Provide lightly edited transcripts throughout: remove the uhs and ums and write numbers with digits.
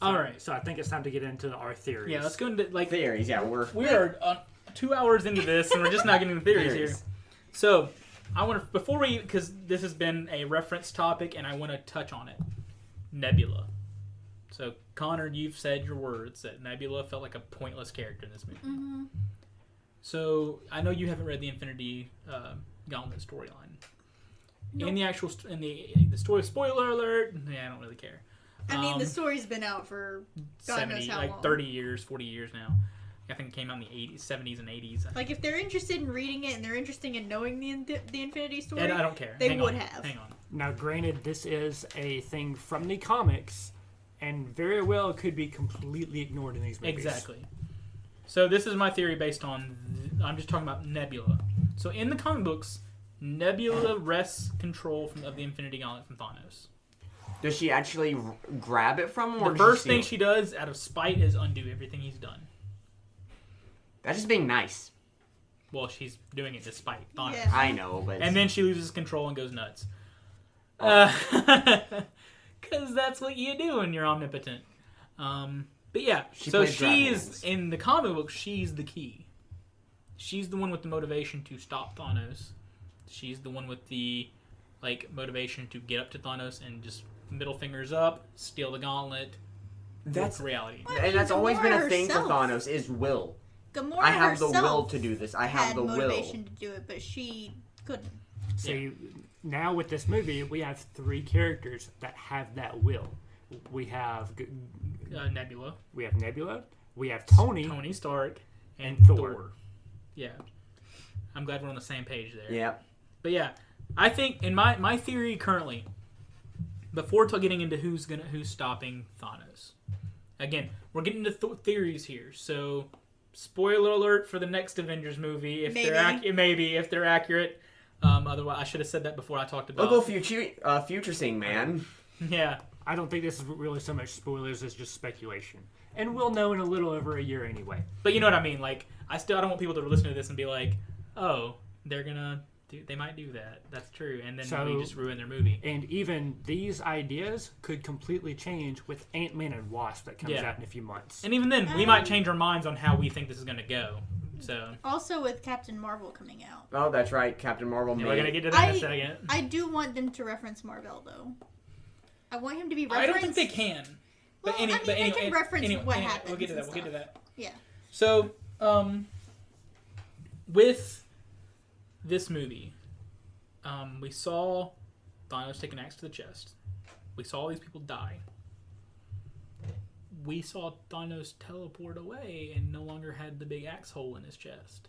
All right. So I think it's time to get into our theories. Yeah, let's go into theories. Yeah, we are 2 hours into this, and we're just not getting the theories here. So I want to because this has been a reference topic, and I want to touch on it. Nebula. So Connor, you've said your words that Nebula felt like a pointless character in this movie. Mm-hmm. So I know you haven't read the Infinity Gauntlet storyline. Nope. In the story, spoiler alert. Yeah, I don't really care. I mean, the story's been out for God knows how long. 30 years, 40 years now. I think it came out in the 80s, 70s, and 80s. Like, if they're interested in reading it and they're interested in knowing the Infinity story, and I don't care. They would have. Hang on. Now, granted, this is a thing from the comics, and very well could be completely ignored in these movies. Exactly. So this is my theory based on... I'm just talking about Nebula. So in the comic books, Nebula wrests control of the Infinity Gauntlet from Thanos. Does she actually grab it from him? Or the first thing she does, out of spite, is undo everything he's done. That's just being nice. Well, she's doing it despite Thanos. Yeah. I know, but... And then she loses control and goes nuts. Because that's what you do when you're omnipotent. But yeah, so she's, in the comic book, she's the key. She's the one with the motivation to stop Thanos. She's the one with the motivation to get up to Thanos and just middle fingers up, steal the gauntlet. That's reality. And that's always been a thing for Thanos, is will. Gamora I have the will to do this. I have the motivation to do it, but she couldn't. So now with this movie, we have 3 characters that have that will. We have Nebula. We have Nebula. We have Tony Stark, and Thor. Yeah, I'm glad we're on the same page there. Yeah. But yeah, I think in my theory currently, before getting into who's stopping Thanos, again we're getting into theories here. So spoiler alert for the next Avengers movie if they're accurate. Otherwise, I should have said that before I talked about. Local future seeing man. Yeah. I don't think this is really so much spoilers as just speculation. And we'll know in a little over a year anyway. But you know what I mean? Like, I don't want people to listen to this and be like, oh, they might do that. That's true. And then we just ruin their movie. And even these ideas could completely change with Ant-Man and Wasp that comes out in a few months. And even then, we might change our minds on how we think this is going to go. So also with Captain Marvel coming out. Oh, that's right. Captain Marvel. We're going to get to that in a second. I do want them to reference Marvel, though. I want him to be referenced. I don't think they can. But anyway, they can reference what happens. We'll get to that. Yeah. So, with this movie, we saw Thanos take an axe to the chest. We saw all these people die. We saw Thanos teleport away and no longer had the big axe hole in his chest.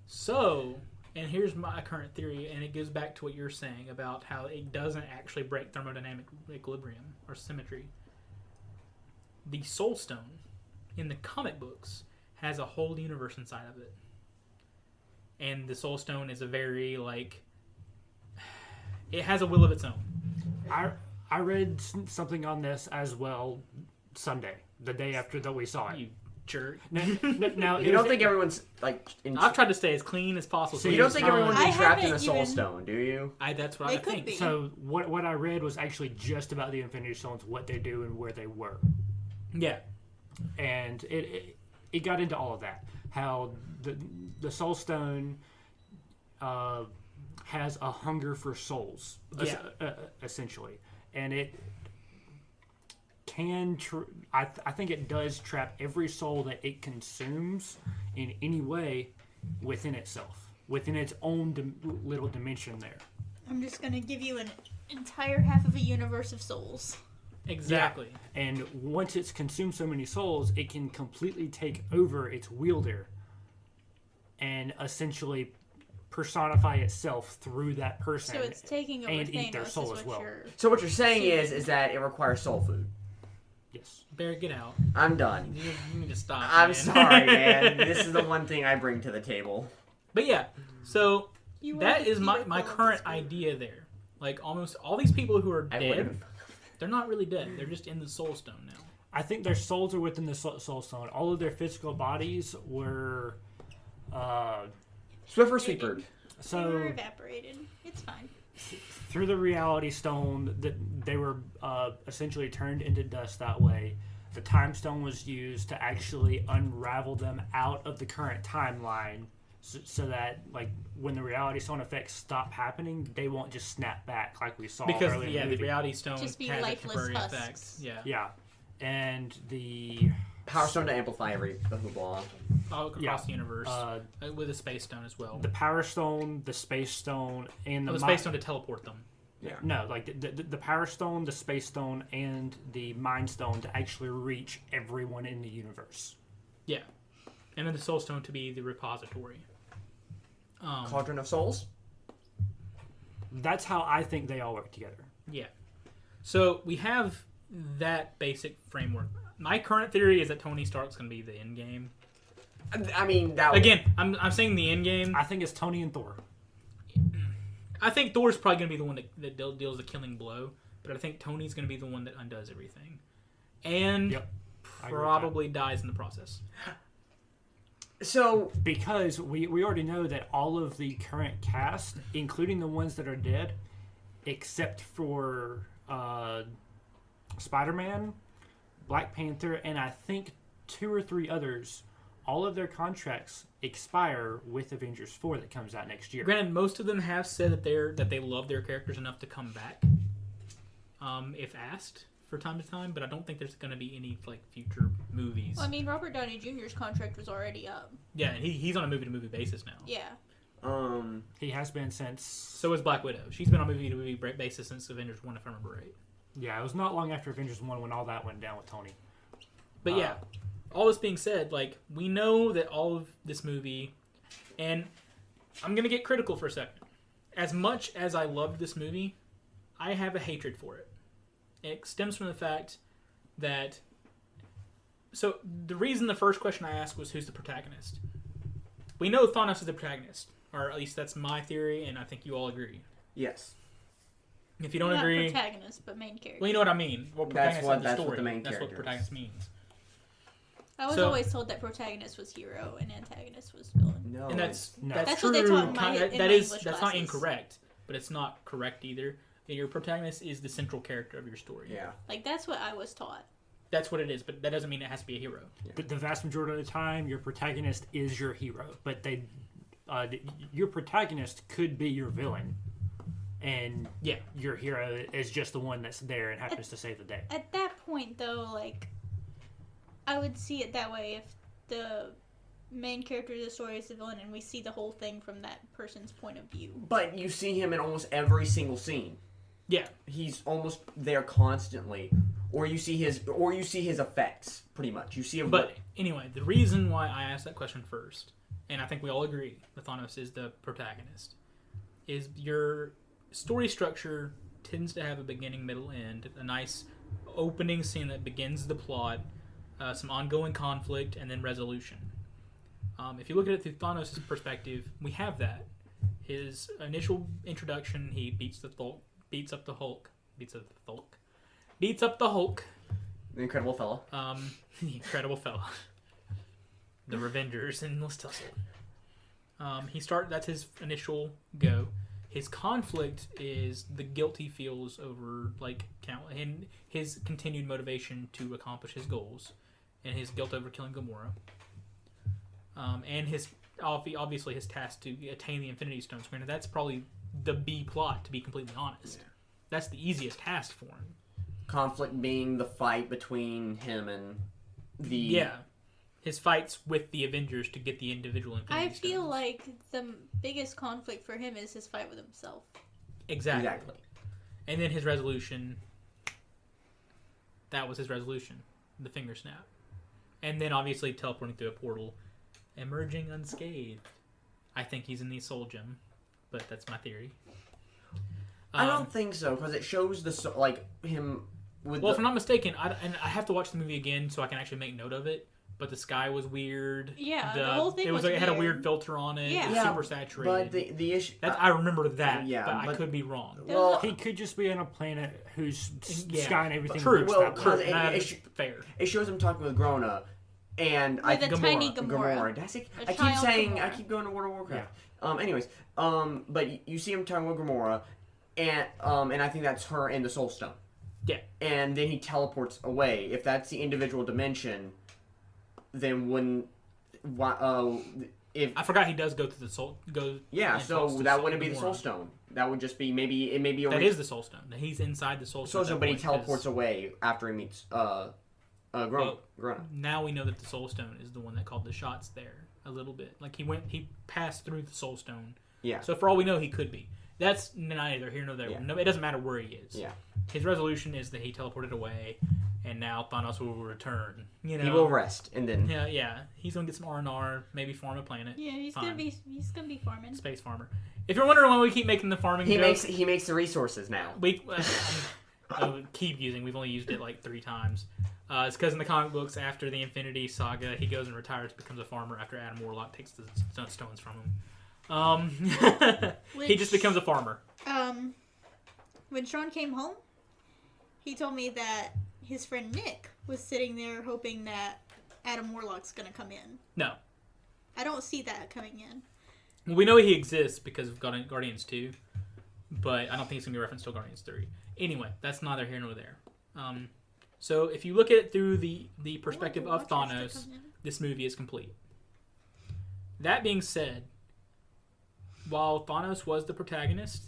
So, and here's my current theory, and it goes back to what you're saying about how it doesn't actually break thermodynamic equilibrium or symmetry. The Soul Stone in the comic books has a whole universe inside of it. And the Soul Stone is a very, it has a will of its own. I read something on this as well Sunday, the day after that we saw it. You jerk. Now, you don't think everyone's I've tried to stay as clean as possible. So you don't think everyone's trapped in the Soul Stone, do you? That's what I think. Be. So what I read was actually just about the Infinity Stones, what they do and where they were. Yeah, and it got into all of that. How the Soul Stone has a hunger for souls, essentially, and it can. I think it does trap every soul that it consumes in any way within itself, within its own little dimension there. I'm just gonna give you an entire half of a universe of souls. Exactly. Yeah. And once it's consumed so many souls, it can completely take over its wielder and essentially personify itself through that person. So it's taking over and Thanos, eat their soul as well. So what you're saying is that it requires soul food. Yes. Bear, get out. I'm done. You need to stop. I'm sorry, man. This is the one thing I bring to the table. But yeah, so that is my current idea there. Like, almost all these people who are dead, they're not really dead. They're just in the Soul Stone now. I think their souls are within the Soul Stone. All of their physical bodies were... Swiffer Sweetbird. They were evaporated. It's fine. through the Reality Stone, that they were essentially turned into dust that way. The Time Stone was used to actually unravel them out of the current timeline, so that like when the Reality Stone effects stop happening, they won't just snap back like we saw Because earlier in yeah, the the movie. Reality Stone Just be has a lifeless temporary husks. effect. Yeah. Yeah, and the Power Stone to amplify every hoopla. All across Yeah. the universe with a Space Stone as well. the Power Stone, the Space Stone, and The Space Stone to teleport them. Yeah. No, like the Power Stone, the Space Stone, and the Mind Stone to actually reach everyone in the universe. Yeah. And then the Soul Stone to be the repository. Cauldron of Souls. That's how I think they all work together. Yeah. So we have that basic framework. My current theory is that Tony Stark's going to be the end game. I mean, that Again, I'm saying the end game. I think it's Tony and Thor. I think Thor's probably going to be the one that deals the killing blow, but I think Tony's going to be the one that undoes everything. And Yep. I agree with probably dies in the process. So Because we already know that all of the current cast, including the ones that are dead, except for Spider-Man, Black Panther, and I think 2 or 3 others, all of their contracts expire with Avengers 4 that comes out next year. Granted, most of them have said that they love their characters enough to come back, if asked from time to time. But I don't think there's going to be any like future movies. Well, I mean, Robert Downey Jr.'s contract was already up. Yeah, and he's on a movie-to-movie basis now. Yeah. He has been since... So is Black Widow. She's been on a movie-to-movie basis since Avengers 1, if I remember right. Yeah, it was not long after Avengers 1 when all that went down with Tony. But yeah, all this being said, like, we know that all of this movie, and I'm going to get critical for a second. As much as I loved this movie, I have a hatred for it. It stems from the fact that... So, the reason the first question I asked was, who's the protagonist? We know Thanos is the protagonist. Or at least that's my theory, and I think you all agree. yes, If you don't Not agree... protagonist, but main character. Well, you know what I mean. Well, protagonist of the that's story. what the main That's what character is. protagonist means. I was So- always told that protagonist was hero and antagonist was villain. no, And that's No. that's That's true. what they taught in my- That- in that my is English that's not classes. incorrect, but it's not correct either. Your protagonist is the central character of your story. yeah. Like, that's what I was taught. That's what it is, but that doesn't mean it has to be a hero. The vast majority of the time, your protagonist is your hero, but your protagonist could be your villain, and Yeah. your hero is just the one that's there and happens to save the day. At that point, though, like, I would see it that way if the main character of the story is the villain and we see the whole thing from that person's point of view. But you see him in almost every single scene. Yeah. He's almost there constantly, or you see his effects pretty much. You see him. But anyway, the reason why I asked that question first, and I think we all agree that Thanos is the protagonist, is your story structure tends to have a beginning, middle, end, a nice opening scene that begins the plot, some ongoing conflict, and then resolution. If you look at it through Thanos' perspective, we have that. His initial introduction, he beats up the Hulk. the Incredible Fella. The Incredible Fella. The Revengers and let's tussle. That's his initial go. His conflict is the guilt he feels over and his continued motivation to accomplish his goals, and his guilt over killing Gamora. And his obviously his task to attain the Infinity Stones. Granted, that's probably the B plot, to be completely honest. Yeah. That's the easiest task for him. Conflict being the fight between him and the His fights with the Avengers to get the individual Infinity I feel Stones. like the biggest conflict for him is his fight with himself. Exactly. And then his resolution. That was his resolution. The finger snap. And then obviously teleporting through a portal. Emerging unscathed. I think he's in the Soul Gem. But that's my theory. I don't think so, because it shows him with. Well, if I'm not mistaken, I have to watch the movie again so I can actually make note of it. But the sky was weird. Yeah, the whole thing was it had a weird. weird filter on it. Yeah. It was Yeah, super saturated. But the issue. I remember that. yeah, but I but- could be wrong. Well, He could just be on a planet whose Yeah. sky and everything True. works Well, that way. cause That it is fair. it shows him talking with Grona, and With a tiny Gamora. That's it. A I keep child saying Gamora. I keep going to World of Warcraft. Anyways, but you see him talking with Gamora, and I think that's her and the Soul Stone. Yeah. And then he teleports away. If that's the individual dimension, then if I forgot he does go to the soul. yeah, and so talks to that wouldn't be the Soul Gamora. Stone. That would just be maybe a That is the Soul Stone. He's inside the Soul Stone. Soul Stone, but he teleports away after he meets Grona. Now we know that the Soul Stone is the one that called the shots there a little bit. Like he passed through the Soul Stone. Yeah. So for all we know, he could be. That's neither here nor there. Yeah. No, it doesn't matter where he is. Yeah. His resolution is that he teleported away, and now Thanos will return. You know, He will rest, and then Yeah. He's gonna get some R&R, maybe farm a planet. Yeah, he's Fine. gonna be farming. Space farmer. If you're wondering why we keep making the farming he joke, makes the resources now. we keep using. We've only used it like 3 times. It's because in the comic books, after the Infinity Saga, he goes and retires, becomes a farmer after Adam Warlock takes the stones from him. He just becomes a farmer. When Sean came home, he told me that his friend Nick was sitting there hoping that Adam Warlock's gonna come in. No. I don't see that coming in. Well, we know he exists because of Guardians 2, but I don't think it's going to be referenced to Guardians 3. Anyway, that's neither here nor there. So if you look at it through the perspective of Thanos, this movie is complete. That being said, while Thanos was the protagonist,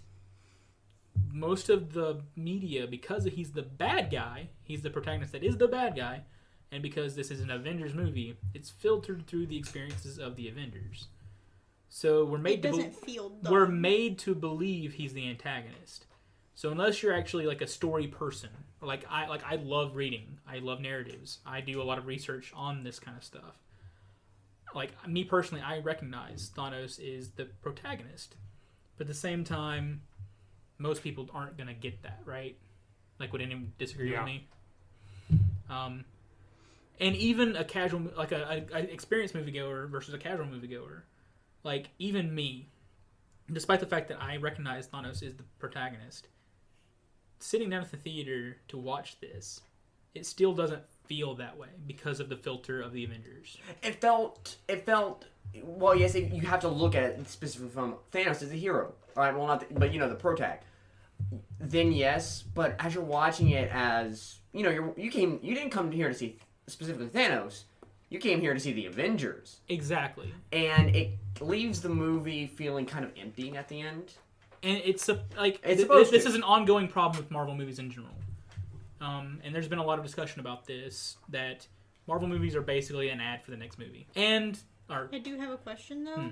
most of the media, because he's the bad guy, he's the protagonist that is the bad guy, and because this is an Avengers movie, it's filtered through the experiences of the Avengers. So we're made we're made to believe he's the antagonist. So unless you're actually like a story person, I love reading, I love narratives, I do a lot of research on this kind of stuff. Like me personally, I recognize Thanos is the protagonist, but at the same time, most people aren't gonna get that, right? Like, would anyone disagree with me? And even a casual, like a experienced moviegoer versus a casual moviegoer. Like, even me, despite the fact that I recognize Thanos is the protagonist, sitting down at the theater to watch this, it still doesn't feel that way because of the filter of the Avengers. It felt. Well, yes, you have to look at it specifically from Thanos as a hero. All right, well, but the protag. Then yes, but as you're watching it, as you didn't come here to see specifically Thanos. You came here to see the Avengers. Exactly. And it leaves the movie feeling kind of empty at the end. And it's supposed this to. is an ongoing problem with Marvel movies in general. And there's been a lot of discussion about this, that Marvel movies are basically an ad for the next movie. I do have a question, though.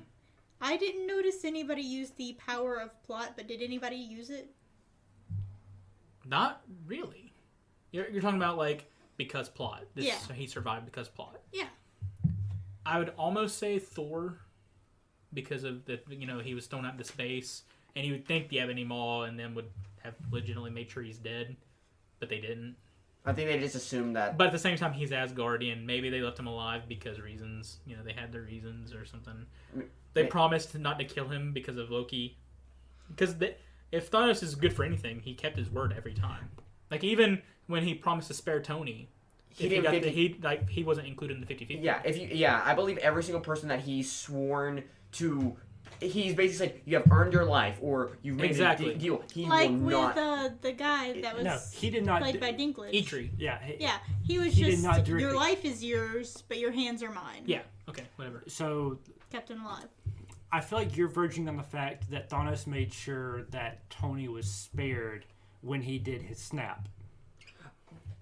I didn't notice anybody use the power of plot, but did anybody use it? Not really. You're talking about, like, because plot. He survived because plot. Yeah. I would almost say Thor, because of he was thrown out into space, and you would think the Ebony Maw and them would have legitimately made sure he's dead, but they didn't. I think they just assumed that. But at the same time, he's Asgardian. Maybe they left him alive because reasons. They had their reasons or something. They promised not to kill him because of Loki. Because if Thanos is good for anything, he kept his word every time. Like, even when he promised to spare Tony, he wasn't included in the 50-50. Yeah, I believe every single person that he's sworn to. He's basically said, you have earned your life, or you've made a deal. He like will with not... the guy that was he did not played by Dinklage. Eitri. Yeah. He was he just, did not your life is yours, but your hands are mine. Yeah, okay, whatever. So... Kept him alive. I feel like you're verging on the fact that Thanos made sure that Tony was spared when he did his snap.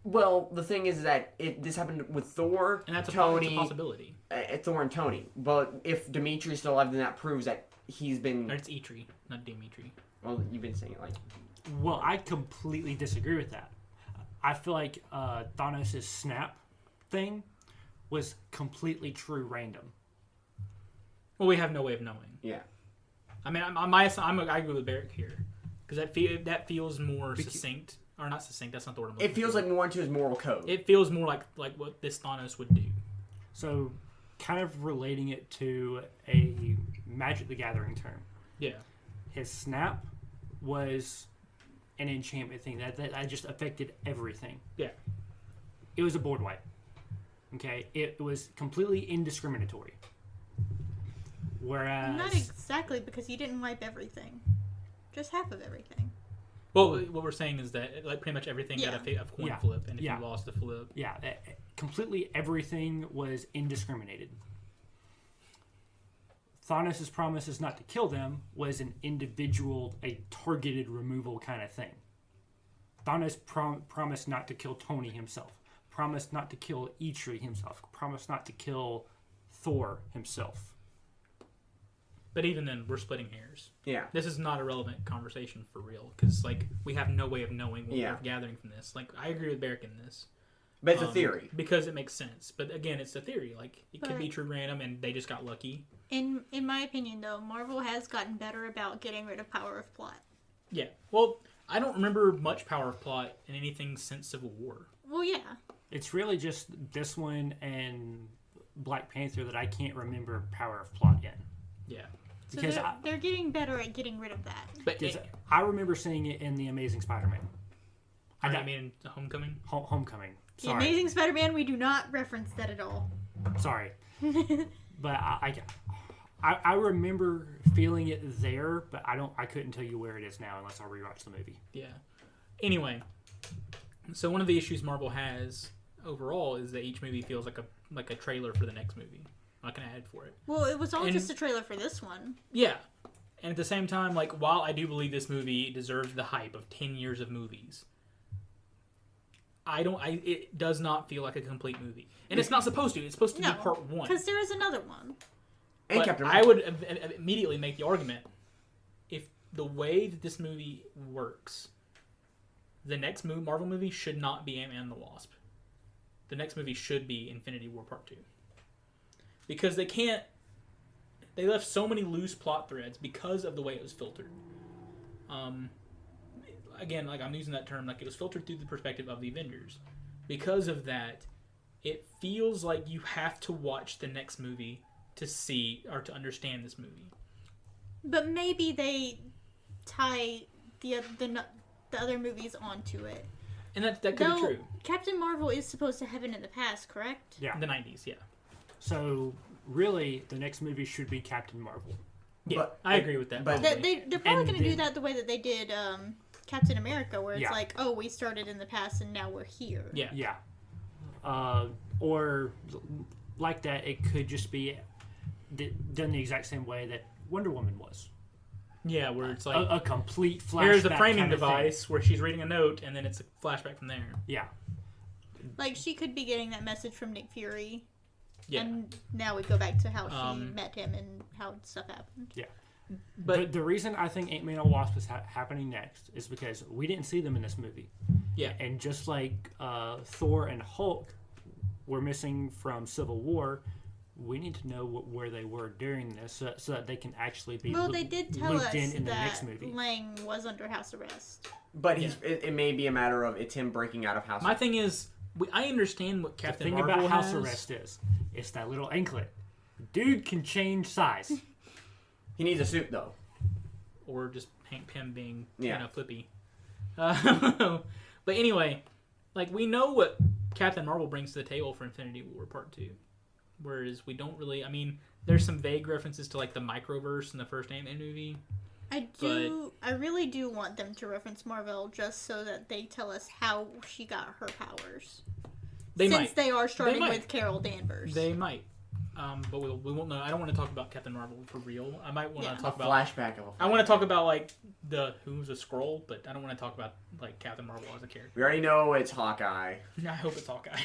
Well, the thing is that this happened with Thor, and that's Tony, a possibility. Thor and Tony. But if Dimitri's still alive, then that proves that he's been... Or it's Eitri, not Dimitri. Well, you've been saying it like... Well, I completely disagree with that. I feel like Thanos' snap thing was completely true random. Well, we have no way of knowing. Yeah. I mean, I agree with Barrick here. Because that feels more succinct. Or not succinct, that's not the word I'm looking for. It feels like more into his moral code. It feels more like what this Thanos would do. So, kind of relating it to a Magic the Gathering term. Yeah. His snap was an enchantment thing that just affected everything. Yeah. It was a board wipe. Okay? It was completely indiscriminatory. Whereas... Not exactly, because you didn't wipe everything. Just half of everything. Well, what we're saying is that like pretty much everything got a coin Yeah. flip, and if Yeah. you lost the flip, Yeah, completely everything was indiscriminated. Thanos' promises not to kill them was an individual, a targeted removal kind of thing. Thanos promised not to kill Tony himself, promised not to kill Eitri himself, promised not to kill Thor himself. but even then, we're splitting hairs. Yeah. This is not a relevant conversation for real because like we have no way of knowing what Yeah. we're gathering from this. Like I agree with Barrick in this. But it's a theory. Because it makes sense. But again, it's a theory. Like it could be But- true random, and they just got lucky. In my opinion, though, Marvel has gotten better about getting rid of power of plot. Yeah. Well, I don't remember much power of plot in anything since Civil War. Well, yeah. It's really just this one and Black Panther that I can't remember power of plot in. Yeah. So Because they're getting better at getting rid of that. But Because I remember seeing it in The Amazing Spider-Man. I mean, Homecoming. Homecoming. The Sorry. Amazing Spider-Man, we do not reference that at all. Sorry. But I remember feeling it there, but I couldn't tell you where it is now unless I rewatch the movie. Yeah. Anyway, so one of the issues Marvel has overall is that each movie feels like a trailer for the next movie, like an ad for it. Well, it was all And- just a trailer for this one. Yeah. And at the same time, like while I do believe this movie deserves the hype of 10 years of movies, it does not feel like a complete movie. And it's not supposed to. It's supposed to No, be part one. because there is another one. And But Captain I Marvel. would immediately make the argument, if the way that this movie works, the next Marvel movie should not be Ant-Man and the Wasp. The next movie should be Infinity War Part 2. Because they left so many loose plot threads because of the way it was filtered. Again, like I'm using that term, like it was filtered through the perspective of the Avengers. Because of that, it feels like you have to watch the next movie to see or to understand this movie. But maybe they tie the other movies onto it. And that could Though, be true. Captain Marvel is supposed to happen in the past, correct? Yeah. In the 90s, yeah. So really, the next movie should be Captain Marvel. Yeah, But- I agree with that. but- probably. They're probably And going to do then- that the way that they did Captain America, where it's Yeah. like, oh, we started in the past and now we're here. Yeah. Yeah. Or like that, it could just be done the exact same way that Wonder Woman was. Yeah, where it's like, A complete flashback. here's a framing kind of thing. device where she's reading a note, and then it's a flashback from there. Yeah. Like, she could be getting that message from Nick Fury. Yeah. And now we go back to how she Um, met him and how stuff happened. But the reason I think Ant-Man and Wasp is happening next is because we didn't see them in this movie. yeah, And just like Thor and Hulk were missing from Civil War, we need to know where they were during this so that they can actually be Well, they did tell looped us in the next that movie. Lang was under house arrest. But it may be a matter of it's him breaking out of house. my thing is, I understand what The Captain thing Marvel about house has. arrest is, it's that little anklet. Dude can change size. He needs a suit though. Or just Hank Pym being, Yeah. flippy. But anyway, like, we know what Captain Marvel brings to the table for Infinity War Part 2. Whereas we don't really, I mean, there's some vague references to, like, the microverse in the first Ant-Man movie. I really do want them to reference Marvel just so that they tell us how she got her powers. They Since might. they are starting might. with Carol Danvers. They might. But we won't know. I don't want to talk about Captain Marvel for real. I might want Yeah. to A talk about... flashback of a. I want to talk about, like, who's a Skrull, but I don't want to talk about, like, Captain Marvel as a character. We already know it's Hawkeye. I hope it's Hawkeye.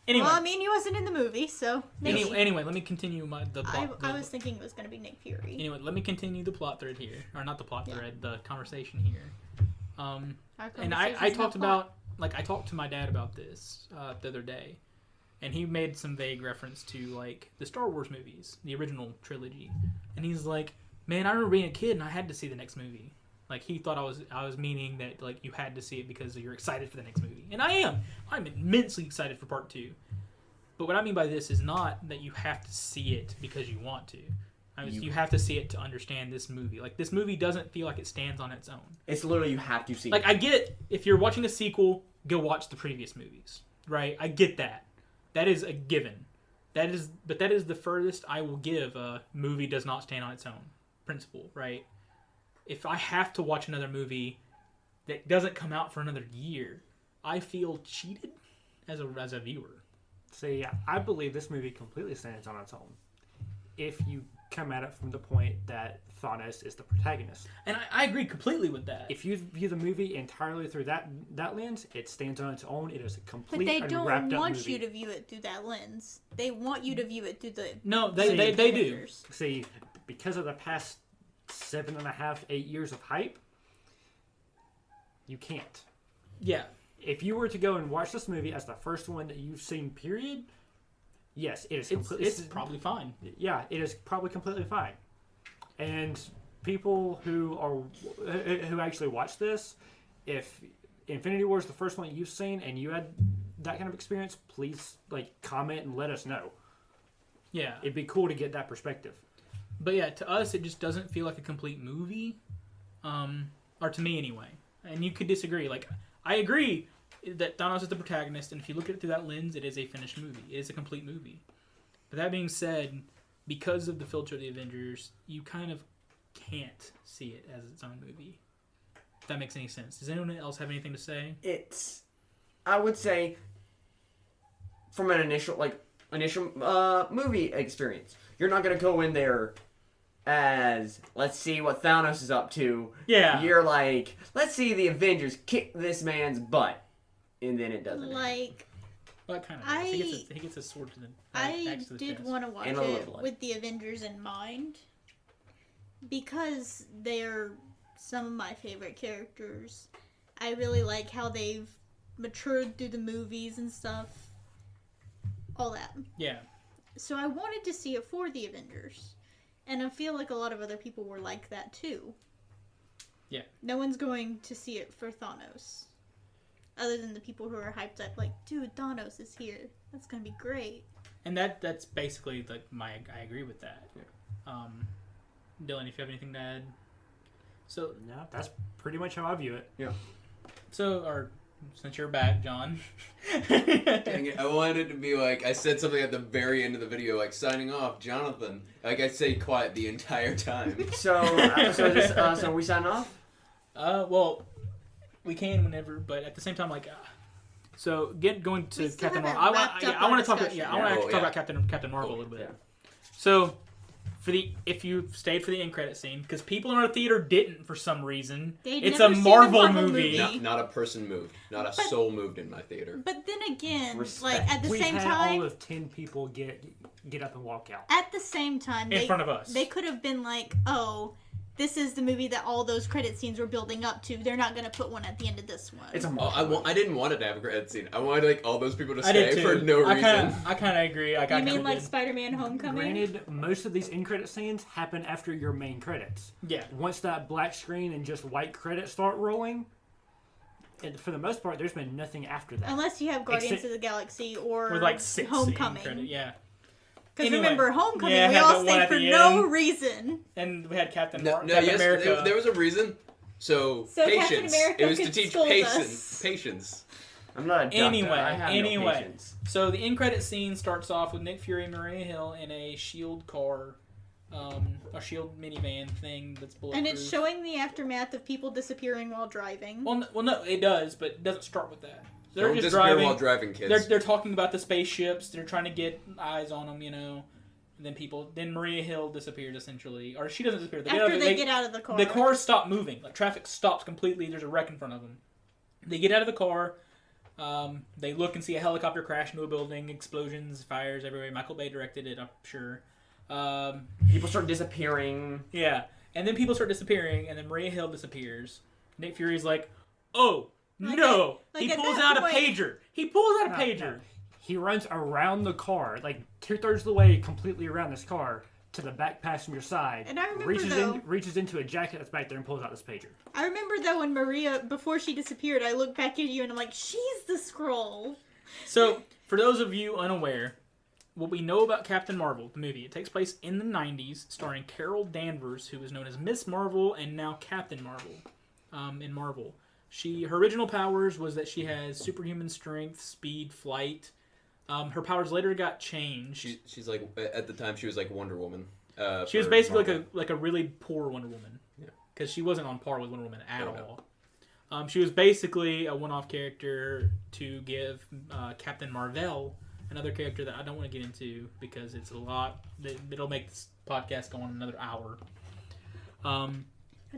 Anyway. Well, I mean, he wasn't in the movie, so maybe. Anyway, let me continue the plot. I was thinking it was going to be Nick Fury. Anyway, let me continue the plot thread here, or not the plot Yeah. thread, the conversation here. Our And I conversation's talked not plot. about, like, I talked to my dad about this the other day, and he made some vague reference to, like, the Star Wars movies, the original trilogy, and he's like, "Man, I remember being a kid and I had to see the next movie." Like, he thought I was meaning that, like, you had to see it because you're excited for the next movie, and I am. I'm immensely excited for Part 2. But what I mean by this is not that you have to see it because you want to. You have to see it to understand this movie. Like, this movie doesn't feel like it stands on its own. It's literally you have to see. Like, I get it. If you're watching a sequel, go watch the previous movies, right? I get that. That is a given. That is the furthest I will give a movie does not stand on its own principle, right? If I have to watch another movie that doesn't come out for another year, I feel cheated as a viewer. See, I believe this movie completely stands on its own. If you come at it from the point that Thanos is the protagonist. And I agree completely with that. If you view the movie entirely through that lens, it stands on its own. It is a But complete they and don't wrapped up want movie. you to view it through that lens. They want you to view it through the. No, they do. Avengers. See, because of the past 7.5, 8 years of hype, you can't. Yeah. If you were to go and watch this movie as the first one that you've seen, period, yes, it is completely. It's probably fine. Yeah, it is probably completely fine. And people who actually watch this, if Infinity War is the first one you've seen and you had that kind of experience, please comment and let us know. Yeah. It'd be cool to get that perspective. But yeah, to us, it just doesn't feel like a complete movie, or to me anyway. And you could disagree. I agree that Thanos is the protagonist, and if you look at it through that lens, it is a finished movie. It is a complete movie. But that being said, because of the filter of the Avengers, you kind of can't see it as its own movie. If that makes any sense. Does anyone else have anything to say? I would say, from an initial movie experience, you're not gonna go in there as, let's see what Thanos is up to. Yeah. You're like, let's see the Avengers kick this man's butt, and then it doesn't. Well, that kind of does. He gets a sword to the I axe to the did chest. want to watch And a little it blood. with the Avengers in mind because they're some of my favorite characters. I really like how they've matured through the movies and stuff. All that. Yeah. So I wanted to see it for the Avengers. And I feel like a lot of other people were like that too. Yeah. No one's going to see it for Thanos. Other than the people who are hyped up, like, dude, Thanos is here. That's gonna be great. And that's basically I agree with that. Yeah. Dylan, if you have anything to add. So No, that's pretty much how I view it. Yeah. Since you're back, John. Dang it, I wanted it to be I said something at the very end of the video, signing off, Jonathan. I stayed quiet the entire time. So we sign off. Well, we can whenever, but at the same time, so going to We still Captain haven't Marvel. wrapped up I our want to talk. discussion. I want to Oh, talk yeah. about Captain Marvel a little bit. Yeah. So, if you stayed for the end credit scene, because people in our theater didn't for some reason, They'd it's never a seen the Marvel Marvel movie. movie. Not a person moved. Not a But- soul moved in my theater. But then again, Respect. at the we same had time, all of 10 people get up and walk out. at the same time, In front of us. they could have been like, oh, this is the movie that all those credit scenes were building up to. They're not going to put one at the end of this one. It's a Oh, Marvel. I didn't want it to have a credit scene. I wanted all those people to I did stay too. for no reason. I kind of agree. I you kinda mean like did. Spider-Man: Homecoming? Granted, most of these end credit scenes happen after your main credits. Yeah. Once that black screen and just white credits start rolling, and for the most part, there's been nothing after that. Unless you have Guardians Except- of the Galaxy or With 6 Homecoming. credit, yeah. Because Anyway. remember, Homecoming, Yeah, we had all the one stayed at for the no end. reason. And we had Captain No, America. there was a reason. So So Captain patience. America It was to could teach scold patience. us. Patience. I'm not a doctor. Anyway, I have no patience. So the end credit scene starts off with Nick Fury and Maria Hill in a shield car, a shield minivan thing that's bulletproof. And it's showing the aftermath of people disappearing while driving. Well, no, it does, but it doesn't start with that. They're Don't just disappear driving. while driving, kids. They're talking about the spaceships. They're trying to get eyes on them, And then Maria Hill disappears essentially, or she doesn't disappear. After they get out of the car. The cars stop moving. Traffic stops completely. There's a wreck in front of them. They get out of the car. They look and see a helicopter crash into a building. Explosions, fires everywhere. Michael Bay directed it, I'm sure. People start disappearing. Yeah. And then people start disappearing, and then Maria Hill disappears. Nick Fury's like, oh, Like no. at- He like at pulls that out point- a pager. He pulls out a No, pager. no. He runs around the car, 2/3 of the way completely around this car to the back passenger side. And I remember, reaches into a jacket that's back there and pulls out this pager. I remember though when Maria, before she disappeared, I looked back at you and I'm like, she's the Skrull. So, for those of you unaware, what we know about Captain Marvel, the movie, it takes place in the 90s, starring Carol Danvers, who is known as Miss Marvel and now Captain Marvel in Marvel. Her original powers was that she has superhuman strength, speed, flight. Her powers later got changed. She's at the time she was like Wonder Woman. She was for basically Marvel. like a really poor Wonder Woman. Yeah. Because she wasn't on par with Wonder Woman at Oh, all. She was basically a one-off character to give Captain Marvel, another character that I don't want to get into because it's a lot. It'll make this podcast go on another hour. I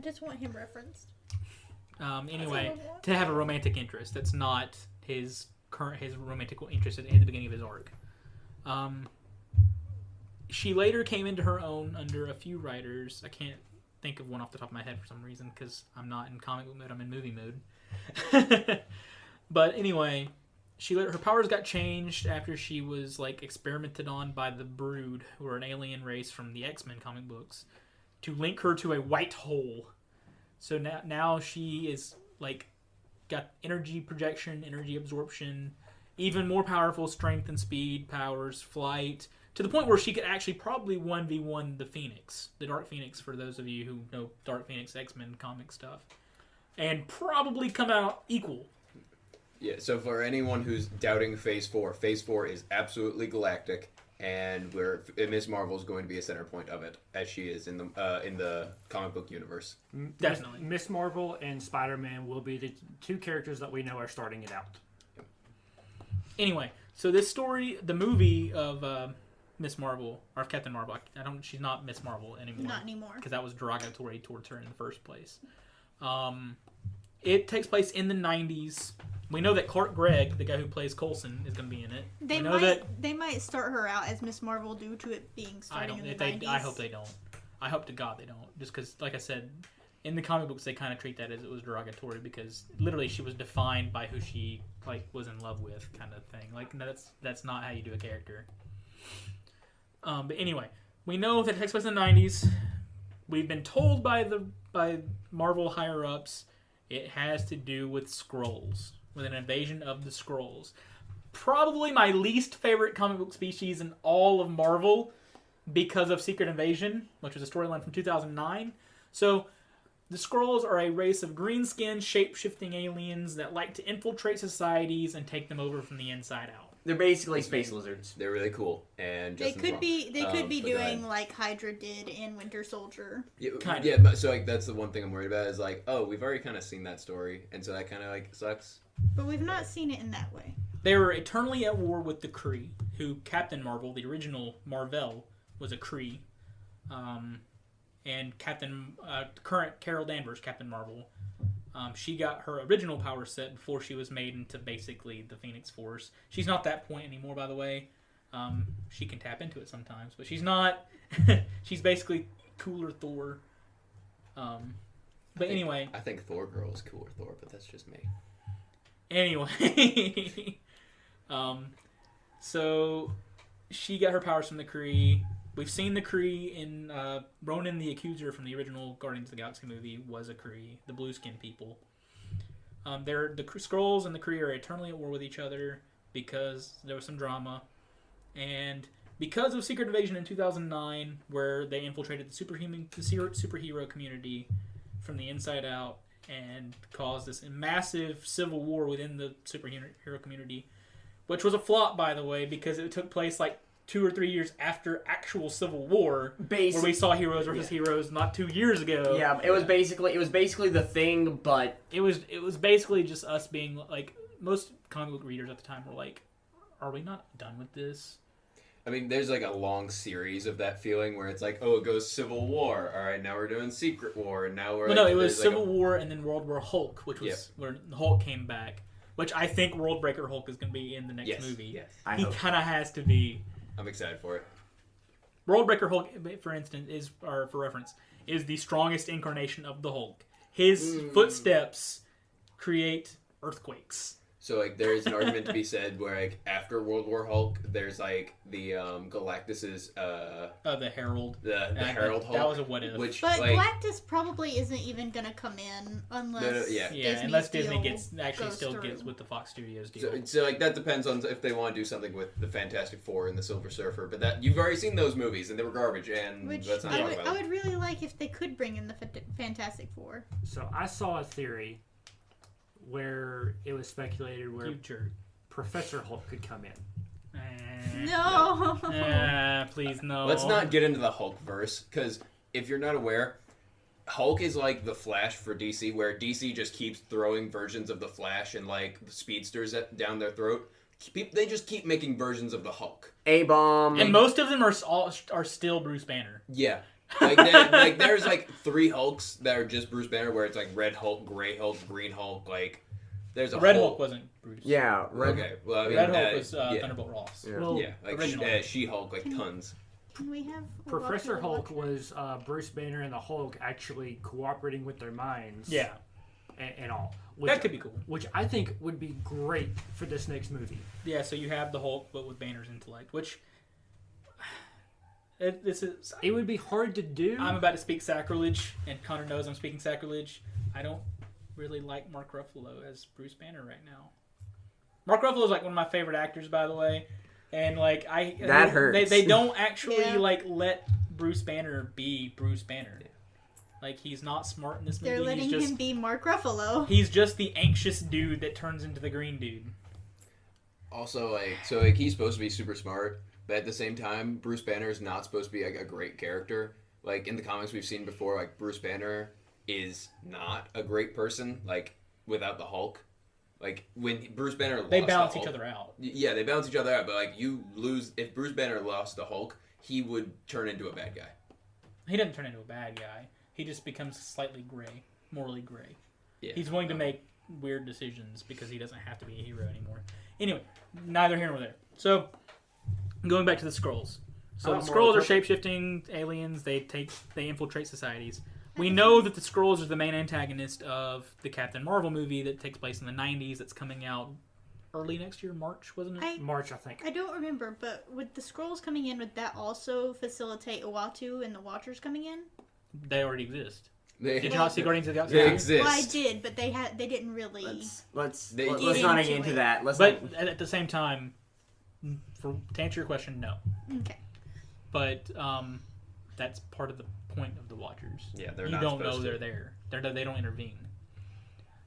just want him referenced. Anyway, to have a romantic interest that's not his romantic interest at the beginning of his arc. She later came into her own under a few writers. I can't think of one off the top of my head for some reason because I'm not in comic book mode. I'm in movie mode. But anyway, her powers got changed after she was like experimented on by the Brood, who are an alien race from the X-Men comic books, to link her to a white hole. So now she is like got energy projection, energy absorption, even more powerful strength and speed powers, flight, to the point where she could actually probably 1v1 the Phoenix, the Dark Phoenix, for those of you who know Dark Phoenix X-Men comic stuff, and probably come out equal. Yeah, so for anyone who's doubting Phase 4 is absolutely galactic, and Miss Marvel is going to be a center point of it, as she is in the comic book universe. Definitely. Miss Marvel and Spider-Man will be the two characters that we know are starting it out. Anyway, so this story, the movie of Miss Marvel, or Captain Marvel, she's not Miss Marvel anymore. Not anymore. Because that was derogatory towards her in the first place. It takes place in the 90s. We know that Clark Gregg, the guy who plays Coulson, is going to be in it. They might start her out as Miss Marvel due to it being starting in the 90s. I hope they don't. I hope to God they don't. Just because, like I said, in the comic books they kind of treat that as it was derogatory because literally she was defined by who she was in love with, kind of thing. Like that's not how you do a character. But anyway, we know that it takes place in the 90s. We've been told by Marvel higher ups it has to do with Skrulls, with an invasion of the Skrulls. Probably my least favorite comic book species in all of Marvel because of Secret Invasion, which was a storyline from 2009. So the Skrulls are a race of green-skinned, shape-shifting aliens that like to infiltrate societies and take them over from the inside out. They're basically space lizards. They're really cool, and they could be doing like Hydra did in Winter Soldier. Yeah, so that's the one thing I'm worried about is we've already kind of seen that story, and so that kind of sucks. But we've not seen it in that way. They were eternally at war with the Kree, who Captain Marvel, the original Marvel, was a Kree, and current Carol Danvers, Captain Marvel. She got her original power set before she was made into basically the Phoenix Force. She's not that point anymore, by the way. She can tap into it sometimes, but she's not. She's basically cooler Thor. Anyway. I think Thor Girl is cooler Thor, but that's just me. Anyway. So she got her powers from the Kree. We've seen the Kree in Ronan the Accuser from the original Guardians of the Galaxy movie was a Kree, the blue-skinned people. The Skrulls and the Kree are eternally at war with each other because there was some drama. And because of Secret Invasion in 2009, where they infiltrated the superhero community from the inside out and caused this massive civil war within the superhero community, which was a flop, by the way, because it took place 2 or 3 years after actual Civil War, where we saw heroes versus heroes not 2 years ago. Yeah, it was basically the Thing, but it was basically just us being most comic book readers at the time were like, are we not done with this? I mean, there's a long series of that feeling where it's it goes Civil War. All right, now we're doing Secret War, and now we're. Well, no, it was Civil War and then World War Hulk, which was where the Hulk came back. Which I think World Breaker Hulk is going to be in the next movie. Yes, he kind of has to be. I'm excited for it. World Breaker Hulk, for instance, for reference, is the strongest incarnation of the Hulk. His footsteps create earthquakes. So there's an argument to be said where after World War Hulk, there's the Galactus's the Herald. The Herald Hulk. That was a what if. But Galactus probably isn't even gonna come in unless unless Disney gets with the Fox Studios deal. So that depends on if they want to do something with the Fantastic Four and the Silver Surfer. But that you've already seen those movies and they were garbage, and let's not talk about I would really like if they could bring in the Fantastic Four. So I saw a theory where it was speculated where Professor Hulk could come in. No. Please no. Let's not get into the Hulkverse, because if you're not aware, Hulk is like the Flash for DC, where DC just keeps throwing versions of the Flash and like speedsters down their throat. They just keep making versions of the Hulk. A-bomb. And most of them are still Bruce Banner. Yeah. There's like 3 Hulks that are just Bruce Banner, where it's like Red Hulk, Gray Hulk, Green Hulk. Like, there's a Red whole... Hulk wasn't Bruce. Yeah, Okay. Well, I mean, Red Hulk was yeah. Thunderbolt Ross. Yeah. Well, Yeah, like Original. She-Hulk, like tons. Can we have Professor Watu Hulk watch it? was Bruce Banner and the Hulk actually cooperating with their minds. Yeah, And all. Which, that could be cool. Which I think would be great for this next movie. Yeah, so you have the Hulk, but with Banner's intellect, which this is. It would be hard to do. I'm about to speak sacrilege, and Connor knows I'm speaking sacrilege. I don't really like Mark Ruffalo as Bruce Banner right now. Mark Ruffalo is like one of my favorite actors, by the way, and like That hurts. They don't actually Yeah. like let Bruce Banner be Bruce Banner. Like, he's not smart in this movie. They're letting him be Mark Ruffalo. He's just the anxious dude that turns into the green dude. Also, he's supposed to be super smart, but at the same time, Bruce Banner is not supposed to be like a great character. Like, in the comics we've seen before, like, Bruce Banner is not a great person, like, without the Hulk. Like, when Bruce Banner lost They the balance Hulk, each other out. Yeah, they balance each other out, but, like, you lose... If Bruce Banner lost the Hulk, he would turn into a bad guy. He doesn't turn into a bad guy. He just becomes slightly gray, morally gray. Yeah. He's willing to make weird decisions because he doesn't have to be a hero anymore. Anyway, neither here nor there. So, going back to the Skrulls. So the Skrulls are shape-shifting aliens. They infiltrate societies. We know that the Skrulls are the main antagonist of the Captain Marvel movie that takes place in the 90s. That's coming out early next year, March, wasn't it? March, I think. I don't remember, but with the scrolls coming in, would that also facilitate Uatu and the Watchers coming in? They already exist. They, Did you not see Guardians of the Galaxy? they two? exist. Well, I did, but they didn't really. Let's They- not get into into it. that. Let's But not, at the same time, to answer your question, no. Okay. But that's part of the point of the Watchers. Yeah, they're you not don't know supposed to. they're there. They don't intervene.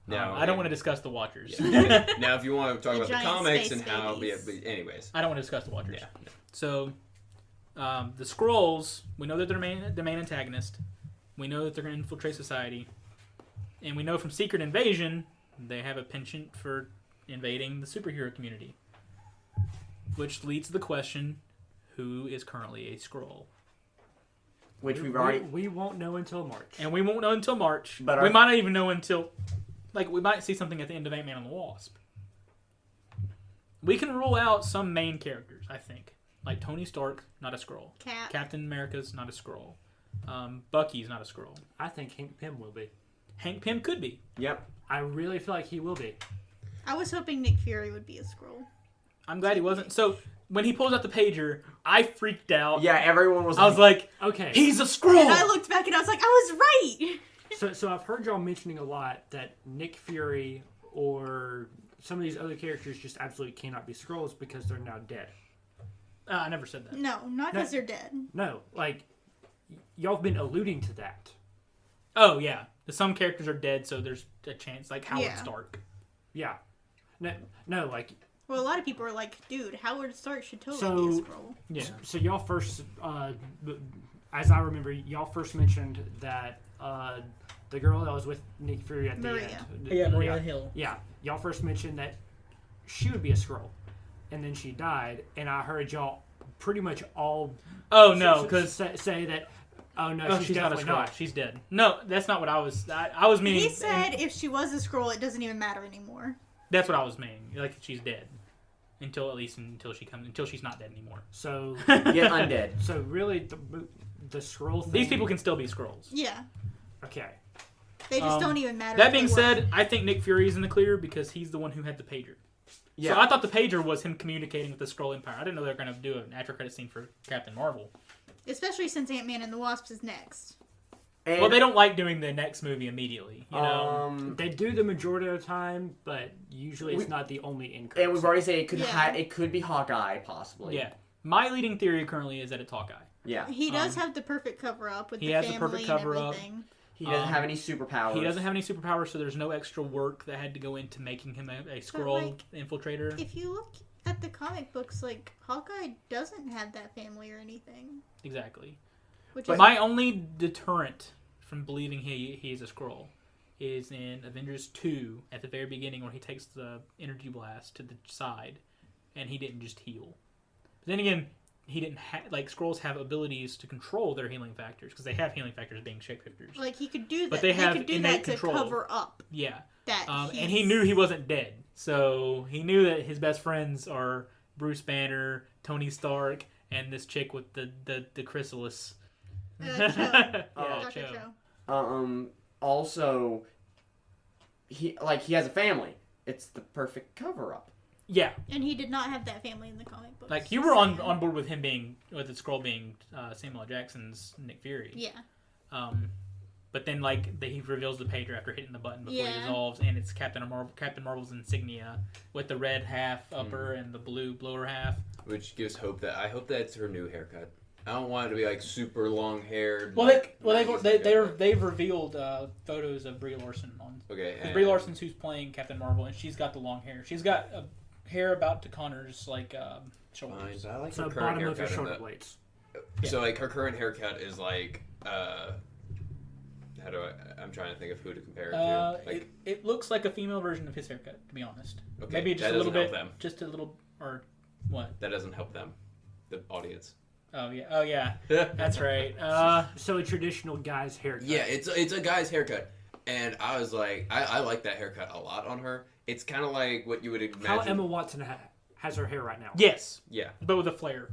Now, I don't want to discuss the Watchers. Yeah. Now, if you want to talk The about the giant comics space and how... Yeah, babies. but anyways. I don't want to discuss the Watchers. Yeah. So, the Skrulls, we know that they're the main antagonist. We know that they're going to infiltrate society. And we know from Secret Invasion, they have a penchant for invading the superhero community. Which leads to the question, who is currently a Skrull? which we've already. We won't know until March. And we won't know until March. But we our- might not even know until... Like, we might see something at the end of Ant-Man and the Wasp. We can rule out some main characters, I think. Like Tony Stark, not a Skrull. Cap. Captain America's not a Skrull. Bucky's not a Skrull. I think Hank Pym will be. Hank Pym could be. Yep. I really feel like he will be. I was hoping Nick Fury would be a scroll. I'm glad he wasn't. So, when he pulls out the pager, I freaked out. Yeah, everyone was. I was like, Okay. he's a Skrull! And I looked back and I was like, I was right! So I've heard y'all mentioning a lot that Nick Fury or some of these other characters just absolutely cannot be Skrulls because they're now dead. I never said that. No, not because they're dead. No, like y'all have been alluding to that. Oh, yeah. Some characters are dead, so there's a chance. Like Howard Yeah. Stark. Yeah. No, like Well, a lot of people are like, dude, Howard Stark should totally be So- a scroll. Yeah. so y'all first, as I remember, y'all first mentioned that the girl that was with Nick Fury at the Maria. end. Yeah, Maria Hill. Yeah, y'all first mentioned that she would be a Skrull, and then she died, and I heard y'all pretty much all Oh, no, because... say that. Oh no, Oh, she's she's not a definitely Skrull. not. She's dead. No, that's not what I was... I was meaning... He said if she was a scroll, it doesn't even matter anymore. That's what I was meaning. Like, she's dead. Until she's not dead anymore. So Get undead. so really the Skrull thing. These people can still be Skrulls. Yeah. Okay. They just don't even matter. That if being they said, were. I think Nick Fury's in the clear because he's the one who had the pager. Yeah. So I thought the pager was him communicating with the Skrull Empire. I didn't know they were going to do an after credit scene for Captain Marvel. Especially since Ant-Man and the Wasp is next. And, Well, they don't like doing the next movie immediately. You know, They do the majority of the time, but usually it's not the only end. and we've already said it could Yeah. it could be Hawkeye possibly. yeah. My leading theory currently is that it's Hawkeye. Yeah. He does have the perfect cover-up with he the has the family perfect and cover-up. everything. He doesn't have any superpowers. He doesn't have any superpowers, so there's no extra work that had to go into making him a Skrull like, infiltrator. If you look at the comic books, like, Hawkeye doesn't have that family or anything. Exactly. Which But- is My only deterrent from believing he is a Skrull is in Avengers 2 at the very beginning where he takes the energy blast to the side and he didn't just heal. But then again, he didn't Skrulls have abilities to control their healing factors because they have healing factors being shapeshifters. Like he could do that. But they have could do innate that control. to cover up. Yeah. That and he knew he wasn't dead. So he knew that his best friends are Bruce Banner, Tony Stark, and this chick with the chrysalis. Cho. Yeah, Dr. Cho. Cho. Also, he has a family. It's the perfect cover up. Yeah, And he did not have that family in the comic books. like you were on board with him being with the Skrull being Samuel L. Jackson's Nick Fury. Yeah. But then he reveals the pager after hitting the button before he Yeah. dissolves, and it's Captain Marvel's insignia with the red half upper and the blue lower half. Which gives hope that I hope that's her new haircut. I don't want it to be like super long haired. They've revealed photos of Brie Larson on. Okay. Because Brie Larson's who's playing Captain Marvel, and she's got the long hair. She's got hair about to Connor's shoulders. I like So her current bottom of your haircut. shoulder blades. So her current haircut is like how do I'm trying to think of who to compare it to. It looks like a female version of his haircut, to be honest. Okay, Maybe just that a little doesn't bit, help them. just a little, or what? That doesn't help them, the audience. Oh yeah, that's right. So a traditional guy's haircut. Yeah, it's a guy's haircut, and I was like, I like that haircut a lot on her. It's kind of like what you would imagine. How Emma Watson has her hair right now. Yes, Yeah, but with a flare.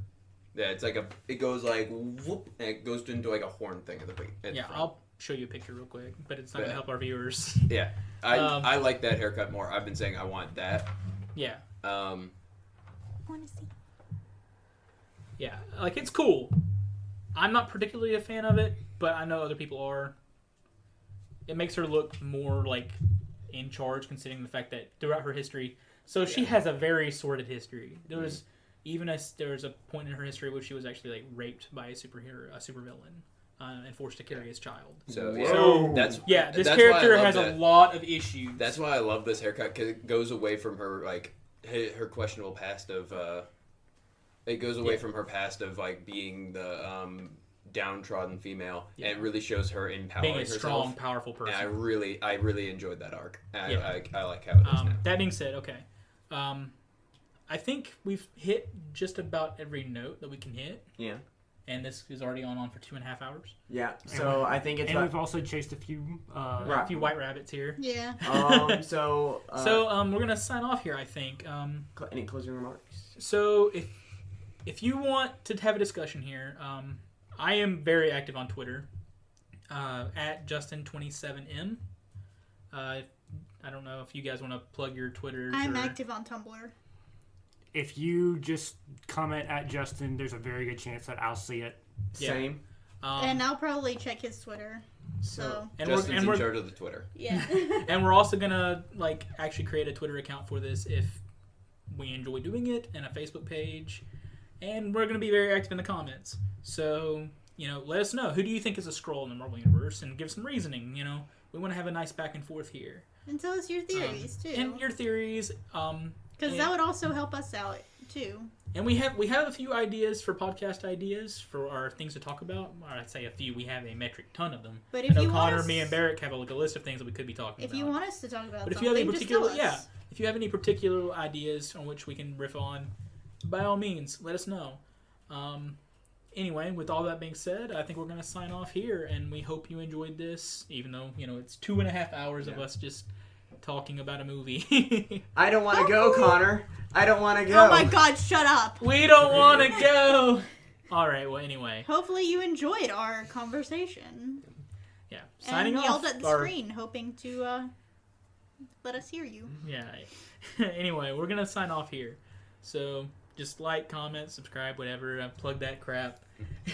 yeah, it's like it goes like whoop, and it goes into like a horn thing at the front. I'll show you a picture real quick, but it's not gonna help our viewers. Yeah, I like that haircut more. I've been saying I want that. Yeah, I want to see. yeah, it's cool. I'm not particularly a fan of it, but I know other people are. It makes her look more in charge, considering the fact that throughout her history, she has a very sordid history. There was there was a point in her history where she was actually raped by a supervillain, and forced to carry his child. So this that's character why I has love a that. lot of issues. That's why I love this haircut because it goes away from her her questionable past of. It goes away from her past of being the downtrodden female, and it really shows her empowering being a herself. strong, powerful person. And I really enjoyed that arc. I like how it is now. That being said, okay, I think we've hit just about every note that we can hit. Yeah. And this is already on for 2.5 hours. Yeah. So I think it's. And we've also chased a few. A few white rabbits here. Yeah. So. We're gonna sign off here. I think. Any closing remarks? So if you want to have a discussion here, I am very active on Twitter, at Justin27M. I don't know if you guys want to plug your Twitters. I'm active on Tumblr. If you just comment at Justin, there's a very good chance that I'll see it. Yeah. Same. And I'll probably check his Twitter. So. And Justin's we're in charge of the Twitter. Yeah. and we're also gonna actually create a Twitter account for this if we enjoy doing it, and a Facebook page, and we're gonna be very active in the comments. So let us know, who do you think is a Skrull in the Marvel Universe, and give some reasoning. We want to have a nice back and forth here. And tell us your theories too. And your theories. Because that would also help us out too. And we have a few ideas for podcast ideas for our things to talk about. Or I'd say a few. We have a metric ton of them. But I if know you want Connor, us, me, and Barrick have a list of things that we could be talking about. if you want us to talk about But if something, you have any particular, just tell us. if you have any particular ideas on which we can riff on, by all means, let us know. Anyway, with all that being said, I think we're going to sign off here, and we hope you enjoyed this, even though, it's 2.5 hours of us just talking about a movie. I don't want to go, Connor. I don't want to go. Oh my God! Shut up. We don't want to go. All right. Well, anyway. Hopefully you enjoyed our conversation. Yeah. Signing and off. yelled at the screen, hoping to let us hear you. Yeah. Anyway, we're gonna sign off here. So just like, comment, subscribe, whatever. Plug that crap.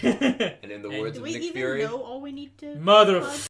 And in the words Do of we Nick even Fury. know all we need to Mother. plug?